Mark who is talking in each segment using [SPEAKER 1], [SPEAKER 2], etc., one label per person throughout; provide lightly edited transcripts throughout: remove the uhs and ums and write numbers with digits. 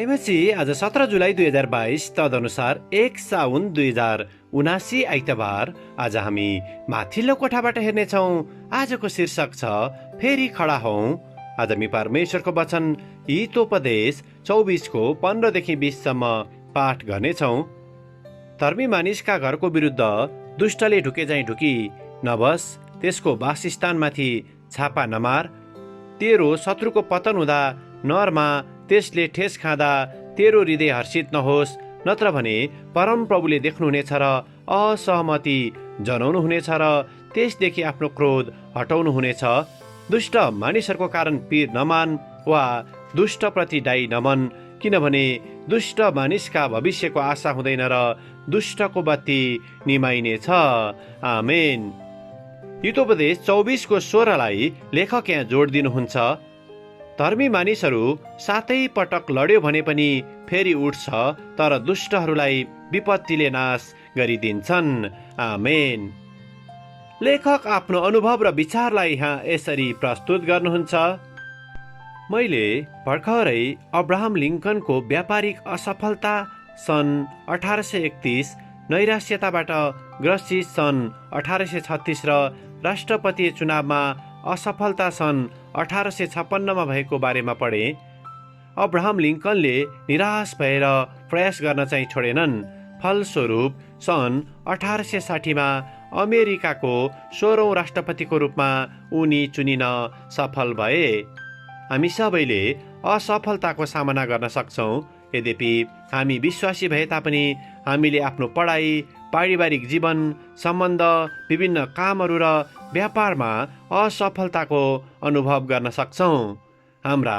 [SPEAKER 1] त्यसपछि आज 17 जुलाई 2022 तदनुसार 1 साउन 2079 आइतबार आज हामी माथिल्लो कोठाबाट हेर्नेछौँ। आजको शीर्षक छ फेरि खडा हौं। आज हामी परमेश्वरको वचन हितोपदेश 24 को 15 देखि 20 सम्म पाठ गर्नेछौँ। धर्मी मानिसका घरको विरुद्ध दुष्टले ढुके झैं ढुकी नबस, त्यसको वासस्थानमाथि छापा नमार। तेरो शत्रुको पतन हुँदा नरमा त्यसले ठेस खाँदा तेरो हृदय हर्षित नहोस्, नत्र भने परम प्रभुले देख्नुहुनेछ र असहमति जनाउनु हुनेछ र त्यसदेखि आफ्नो क्रोध हटाउनु हुनेछ। दुष्ट मानिसहरूको कारण पीर नमान वा दुष्टप्रति दाई नमन, किनभने दुष्ट मानिसका भविष्यको आशा हुँदैन र दुष्टको बत्ती निमाइनेछ। आमेन। हितोपदेश 24 को 16 लाई लेखक यहाँ जोड दिनुहुन्छ। धर्मी मानिसहरू 7 पटक लड्यो भने पनि फेरि उठ्छ, तर दुष्टहरूलाई विपत्तिले नाश गरिदिन्छन्। आमेन। लेखक आफ्नो अनुभव र विचारलाई यहाँ यसरी प्रस्तुत गर्नुहुन्छ। मैले भर्खरै अब्राहम लिङ्कनको व्यापारिक असफलता सन् 1831, नैराश्यताबाट ग्रसित सन् 1836 र राष्ट्रपतीय चुनावमा असफलता सन् 1856 मा भएको बारेमा पढे। अब्राहम लिङ्कनले निराश भएर प्रयास गर्न चाहिँ छोडेनन्। फलस्वरूप सन् 1860 मा अमेरिकाको 16औं राष्ट्रपतिको रूपमा उनी चुनिन सफल भए। हामी सबैले असफलताको सामना गर्न सक्छौँ। यद्यपि हामी विश्वासी भए तापनि हामीले आफ्नो पढाइ, पारिवारिक जीवन, सम्बन्ध, विभिन्न कामहरू र व्यापारमा असफलताको अनुभव गर्न सक्छौँ। हाम्रा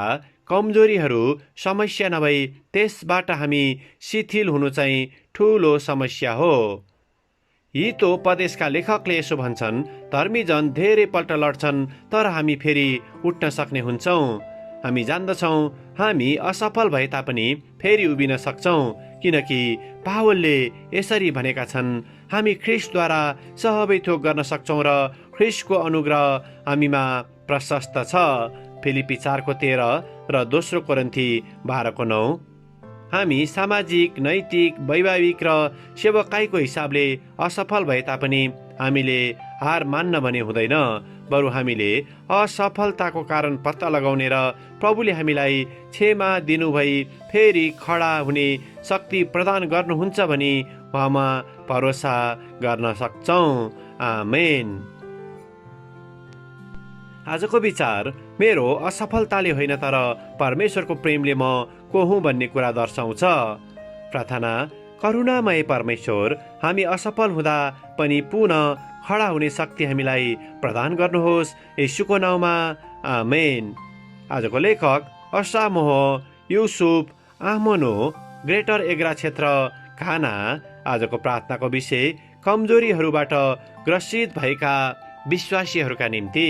[SPEAKER 1] कमजोरीहरू समस्या नभई त्यसबाट हामी शिथिल हुनु चाहिँ ठुलो समस्या हो। हितोपदेशका लेखकले यसो भन्छन्, धर्मीजन धेरै पल्ट लड्छन्, तर हामी फेरि उठ्न सक्ने हुन्छौँ। हामी जान्दछौँ हामी असफल भए तापनि फेरि उभिन सक्छौँ, किनकि पावलले यसरी भनेका छन्, हामी ख्रिस्टद्वारा सबै थोक गर्न सक्छौँ र ख्रिस्टको अनुग्रह हामीमा प्रशस्त छ। फिलिपी 4 को 13 र दोस्रो कोरिन्थी 12 को 9। हामी सामाजिक, नैतिक, वैवाहिक र सेवकाईको हिसाबले असफल भए तापनि हामीले हार मान्न भने हुँदैन, बरु हामीले असफलताको कारण पत्ता लगाउने र प्रभुले हामीलाई क्षमा दिनुभई फेरि खडा हुने शक्ति प्रदान गर्नुहुन्छ भनी उहाँमा भरोसा गर्न सक्छौँ। आमेन। आजको विचार मेरो असफलताले होइन, तर परमेश्वरको प्रेमले म को हुँ भन्ने कुरा दर्शाउँछ। प्रार्थना। करुणामय परमेश्वर, हामी असफल हुँदा पनि पुनः खडा हुने शक्ति हामीलाई प्रदान गर्नुहोस्, येशूको नाउँमा। आमेन। आजको लेखक असामोह युसुफ आमोनो, ग्रेटर एग्रा क्षेत्र, घाना। आजको प्रार्थनाको विषय कमजोरीहरूबाट ग्रसित भएका विश्वासीहरूका निम्ति।